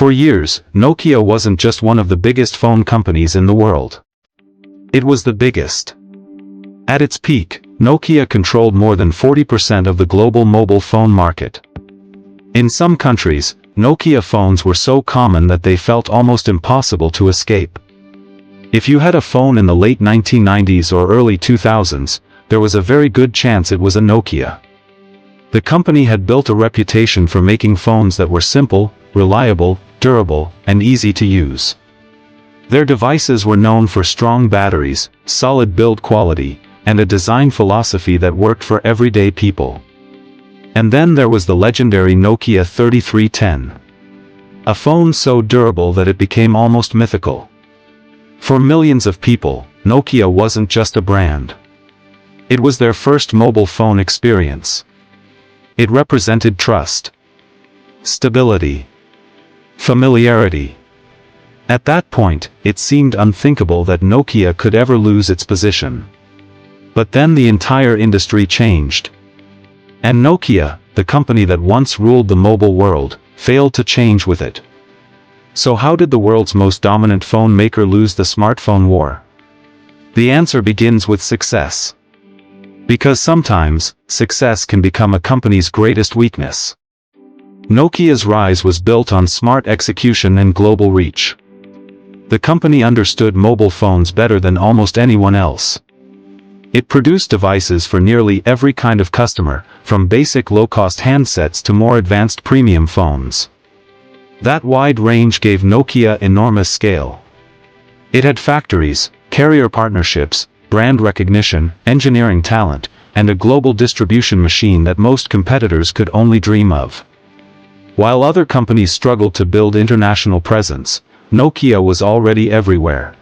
For years, Nokia wasn't just one of the biggest phone companies in the world. It was the biggest. At its peak, Nokia controlled more than 40% of the global mobile phone market. In some countries, Nokia phones were so common that they felt almost impossible to escape. If you had a phone in the late 1990s or early 2000s, there was a very good chance it was a Nokia. The company had built a reputation for making phones that were simple, reliable, durable, and easy to use. Their devices were known for strong batteries, solid build quality, and a design philosophy that worked for everyday people. And then there was the legendary Nokia 3310. A phone so durable that it became almost mythical. For millions of people, Nokia wasn't just a brand. It was their first mobile phone experience. It represented trust, stability, familiarity. At that point, it seemed unthinkable that Nokia could ever lose its position. But then the entire industry changed. And Nokia, the company that once ruled the mobile world, failed to change with it. So how did the world's most dominant phone maker lose the smartphone war? The answer begins with success. Because sometimes, success can become a company's greatest weakness. Nokia's rise was built on smart execution and global reach. The company understood mobile phones better than almost anyone else. It produced devices for nearly every kind of customer, from basic low-cost handsets to more advanced premium phones. That wide range gave Nokia enormous scale. It had factories, carrier partnerships, brand recognition, engineering talent, and a global distribution machine that most competitors could only dream of. While other companies struggled to build international presence, Nokia was already everywhere.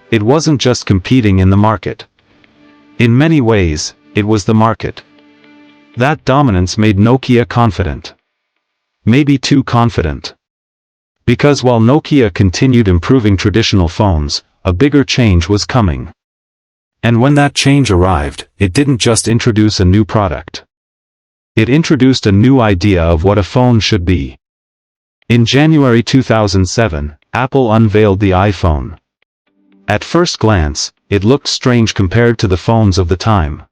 It wasn't just competing in the market. In many ways, it was the market. That dominance made Nokia confident. Maybe too confident. Because while Nokia continued improving traditional phones, a bigger change was coming. And when that change arrived, it didn't just introduce a new product. It introduced a new idea of what a phone should be. In January 2007, Apple unveiled the iPhone. At first glance, it looked strange compared to the phones of the time.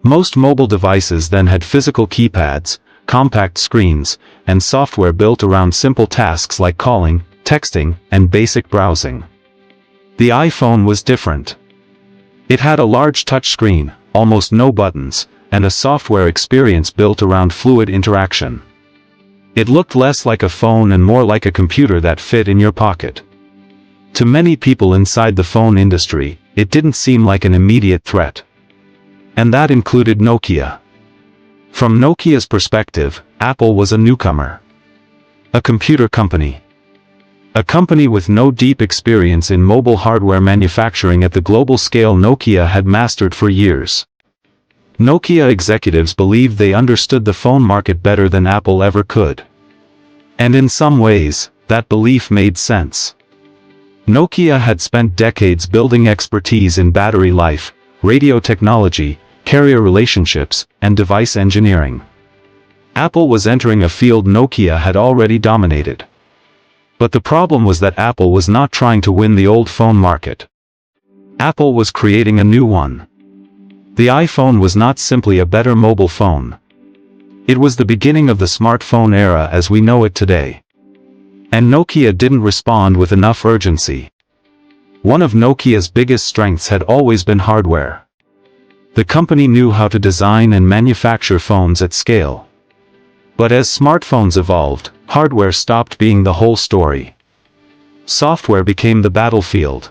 Most mobile devices then had physical keypads, compact screens, and software built around simple tasks like calling, texting, and basic browsing. The iPhone was different. It had a large touchscreen, almost no buttons, and a software experience built around fluid interaction. It looked less like a phone and more like a computer that fit in your pocket. To many people inside the phone industry, it didn't seem like an immediate threat. And that included Nokia. From Nokia's perspective, Apple was a newcomer. A computer company. A company with no deep experience in mobile hardware manufacturing at the global scale Nokia had mastered for years. Nokia executives believed they understood the phone market better than Apple ever could. And in some ways, that belief made sense. Nokia had spent decades building expertise in battery life, radio technology, carrier relationships, and device engineering. Apple was entering a field Nokia had already dominated. But the problem was that Apple was not trying to win the old phone market. Apple was creating a new one. The iPhone was not simply a better mobile phone. It was the beginning of the smartphone era as we know it today. And Nokia didn't respond with enough urgency. One of Nokia's biggest strengths had always been hardware. The company knew how to design and manufacture phones at scale. But as smartphones evolved, hardware stopped being the whole story. Software became the battlefield.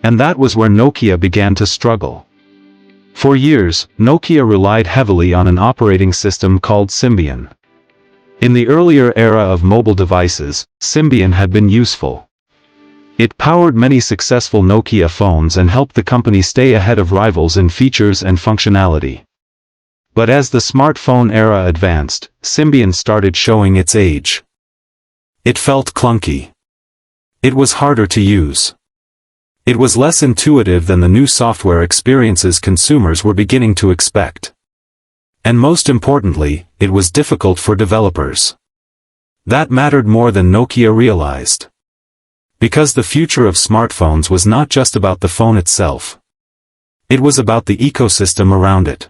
And that was where Nokia began to struggle. For years, Nokia relied heavily on an operating system called Symbian. In the earlier era of mobile devices, Symbian had been useful. It powered many successful Nokia phones and helped the company stay ahead of rivals in features and functionality. But as the smartphone era advanced, Symbian started showing its age. It felt clunky. It was harder to use. It was less intuitive than the new software experiences consumers were beginning to expect. And most importantly, it was difficult for developers. That mattered more than Nokia realized. Because the future of smartphones was not just about the phone itself. It was about the ecosystem around it.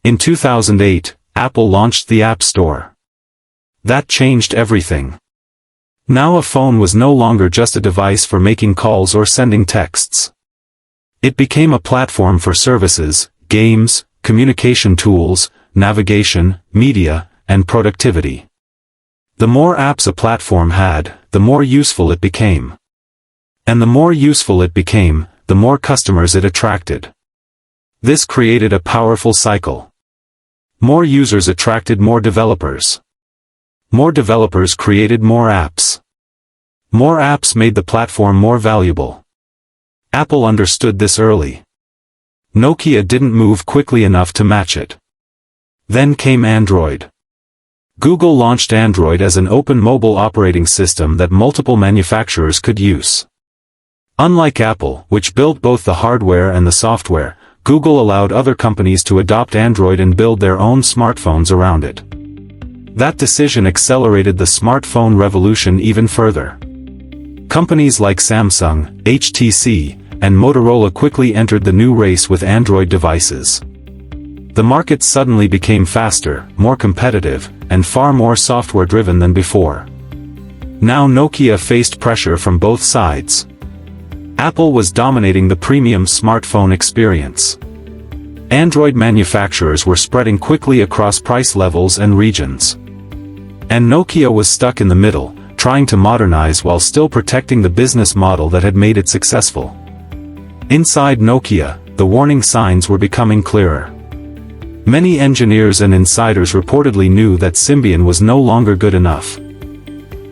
In 2008, Apple launched the App Store. That changed everything. Now a phone was no longer just a device for making calls or sending texts. It became a platform for services, games, communication tools, navigation, media, and productivity. The more apps a platform had, the more useful it became. And the more useful it became, the more customers it attracted. This created a powerful cycle. More users attracted more developers. More developers created more apps. More apps made the platform more valuable. Apple understood this early. Nokia didn't move quickly enough to match it. Then came Android. Google launched Android as an open mobile operating system that multiple manufacturers could use. Unlike Apple, which built both the hardware and the software, Google allowed other companies to adopt Android and build their own smartphones around it. That decision accelerated the smartphone revolution even further. Companies like Samsung, HTC, and Motorola quickly entered the new race with Android devices. The market suddenly became faster, more competitive, and far more software-driven than before. Now Nokia faced pressure from both sides. Apple was dominating the premium smartphone experience. Android manufacturers were spreading quickly across price levels and regions. And Nokia was stuck in the middle, trying to modernize while still protecting the business model that had made it successful. Inside Nokia, the warning signs were becoming clearer. Many engineers and insiders reportedly knew that Symbian was no longer good enough.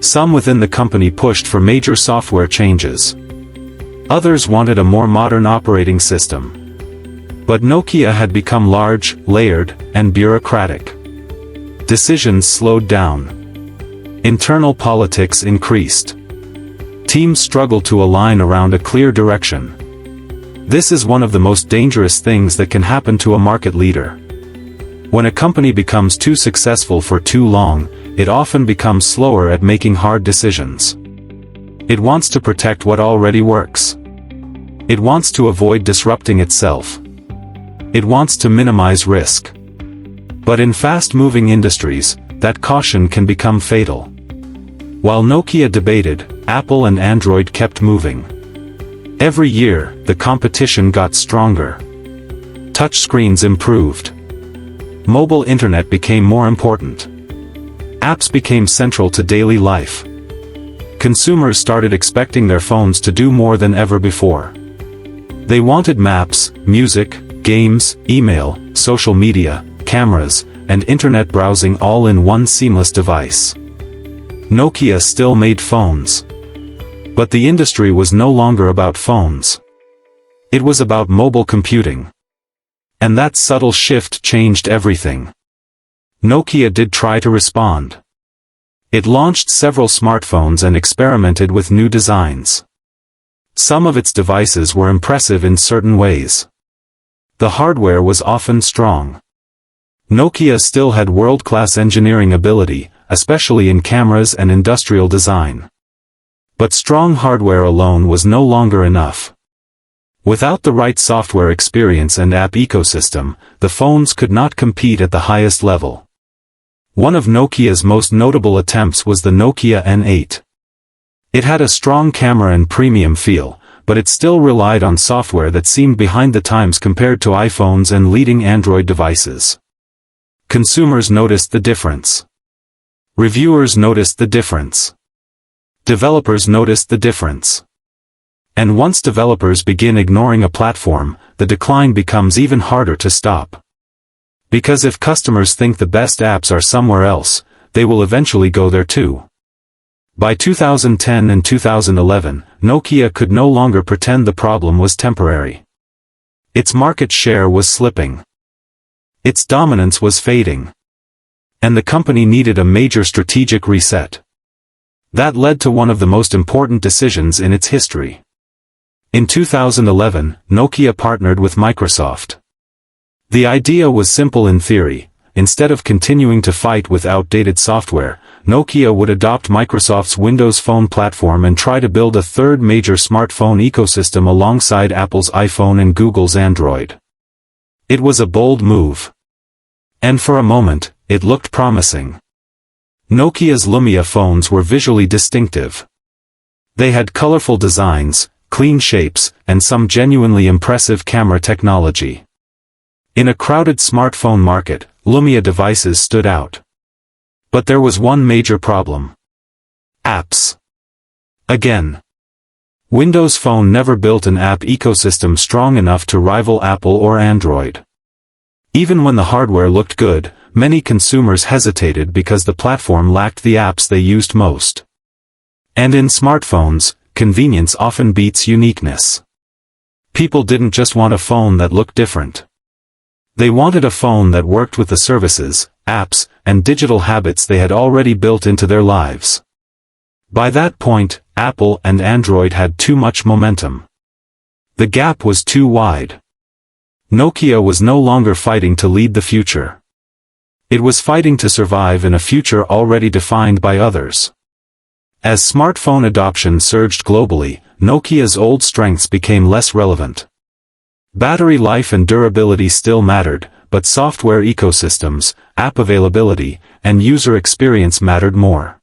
Some within the company pushed for major software changes. Others wanted a more modern operating system. But Nokia had become large, layered, and bureaucratic. Decisions slowed down. Internal politics increased. Teams struggled to align around a clear direction. This is one of the most dangerous things that can happen to a market leader. When a company becomes too successful for too long, it often becomes slower at making hard decisions. It wants to protect what already works. It wants to avoid disrupting itself. It wants to minimize risk. But in fast-moving industries, that caution can become fatal. While Nokia debated, Apple and Android kept moving. Every year, the competition got stronger. Touchscreens improved. Mobile internet became more important. Apps became central to daily life. Consumers started expecting their phones to do more than ever before. They wanted maps, music, games, email, social media, cameras, and internet browsing all in one seamless device. Nokia still made phones. But the industry was no longer about phones. It was about mobile computing. And that subtle shift changed everything. Nokia did try to respond. It launched several smartphones and experimented with new designs. Some of its devices were impressive in certain ways. The hardware was often strong. Nokia still had world-class engineering ability, especially in cameras and industrial design. But strong hardware alone was no longer enough. Without the right software experience and app ecosystem, the phones could not compete at the highest level. One of Nokia's most notable attempts was the Nokia N8. It had a strong camera and premium feel, but it still relied on software that seemed behind the times compared to iPhones and leading Android devices. Consumers noticed the difference. Reviewers noticed the difference. Developers noticed the difference. And once developers begin ignoring a platform, the decline becomes even harder to stop. Because if customers think the best apps are somewhere else, they will eventually go there too. By 2010 and 2011, Nokia could no longer pretend the problem was temporary. Its market share was slipping. Its dominance was fading. And the company needed a major strategic reset. That led to one of the most important decisions in its history. In 2011, Nokia partnered with Microsoft. The idea was simple in theory: instead of continuing to fight with outdated software, Nokia would adopt Microsoft's Windows Phone platform and try to build a third major smartphone ecosystem alongside Apple's iPhone and Google's Android. It was a bold move. And for a moment, it looked promising. Nokia's Lumia phones were visually distinctive. They had colorful designs, clean shapes, and some genuinely impressive camera technology. In a crowded smartphone market, Lumia devices stood out. But there was one major problem. Apps. Again. Windows Phone never built an app ecosystem strong enough to rival Apple or Android. Even when the hardware looked good, many consumers hesitated because the platform lacked the apps they used most. And in smartphones, convenience often beats uniqueness. People didn't just want a phone that looked different. They wanted a phone that worked with the services, apps, and digital habits they had already built into their lives. By that point, Apple and Android had too much momentum. The gap was too wide. Nokia was no longer fighting to lead the future. It was fighting to survive in a future already defined by others. As smartphone adoption surged globally, Nokia's old strengths became less relevant. Battery life and durability still mattered, but software ecosystems, app availability, and user experience mattered more.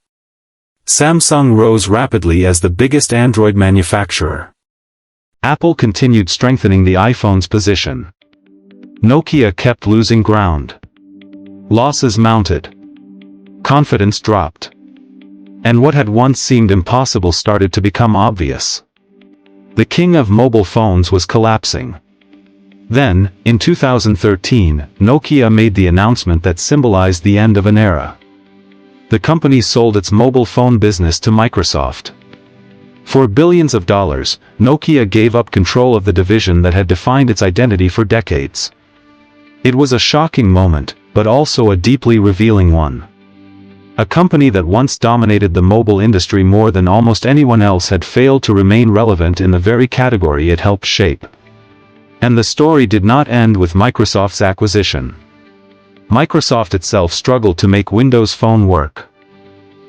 Samsung rose rapidly as the biggest Android manufacturer. Apple continued strengthening the iPhone's position. Nokia kept losing ground. Losses mounted. Confidence dropped. And what had once seemed impossible started to become obvious. The king of mobile phones was collapsing. Then, in 2013, Nokia made the announcement that symbolized the end of an era. The company sold its mobile phone business to Microsoft. For billions of dollars, Nokia gave up control of the division that had defined its identity for decades. It was a shocking moment, but also a deeply revealing one. A company that once dominated the mobile industry more than almost anyone else had failed to remain relevant in the very category it helped shape. And the story did not end with Microsoft's acquisition. Microsoft itself struggled to make Windows Phone work.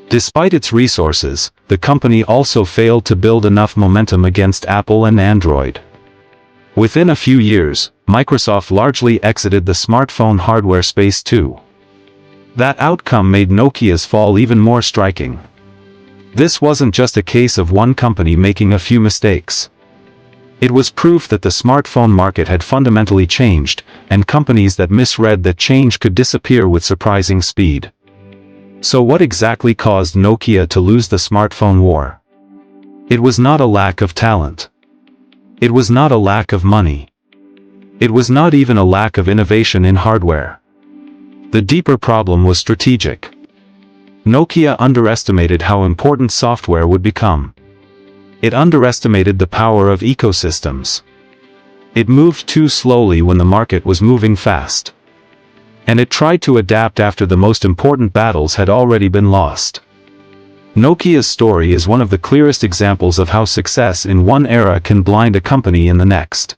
Despite its resources, the company also failed to build enough momentum against Apple and Android. Within a few years, Microsoft largely exited the smartphone hardware space too. That outcome made Nokia's fall even more striking. This wasn't just a case of one company making a few mistakes. It was proof that the smartphone market had fundamentally changed, and companies that misread that change could disappear with surprising speed. So what exactly caused Nokia to lose the smartphone war? It was not a lack of talent. It was not a lack of money. It was not even a lack of innovation in hardware. The deeper problem was strategic. Nokia underestimated how important software would become. It underestimated the power of ecosystems. It moved too slowly when the market was moving fast. And it tried to adapt after the most important battles had already been lost. Nokia's story is one of the clearest examples of how success in one era can blind a company in the next.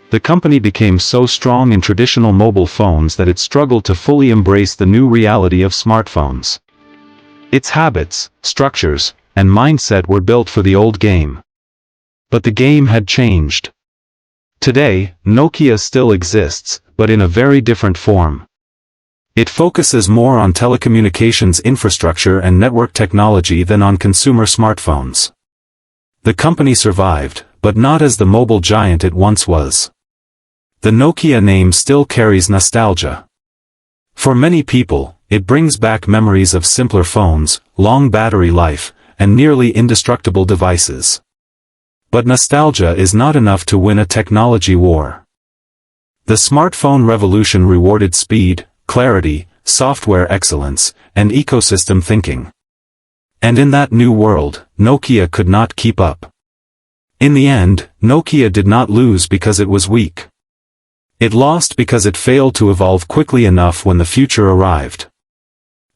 The company became so strong in traditional mobile phones that it struggled to fully embrace the new reality of smartphones. Its habits, structures, and mindset were built for the old game. But the game had changed. Today, Nokia still exists, but in a very different form. It focuses more on telecommunications infrastructure and network technology than on consumer smartphones. The company survived, but not as the mobile giant it once was. The Nokia name still carries nostalgia. For many people, it brings back memories of simpler phones, long battery life, and nearly indestructible devices. But nostalgia is not enough to win a technology war. The smartphone revolution rewarded speed, clarity, software excellence, and ecosystem thinking. And in that new world, Nokia could not keep up. In the end, Nokia did not lose because it was weak. It lost because it failed to evolve quickly enough when the future arrived.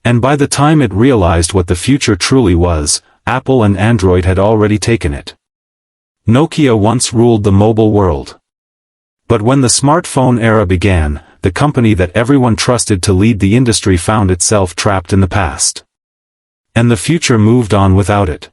And by the time it realized what the future truly was, Apple and Android had already taken it. Nokia once ruled the mobile world. But when the smartphone era began, the company that everyone trusted to lead the industry found itself trapped in the past. And the future moved on without it.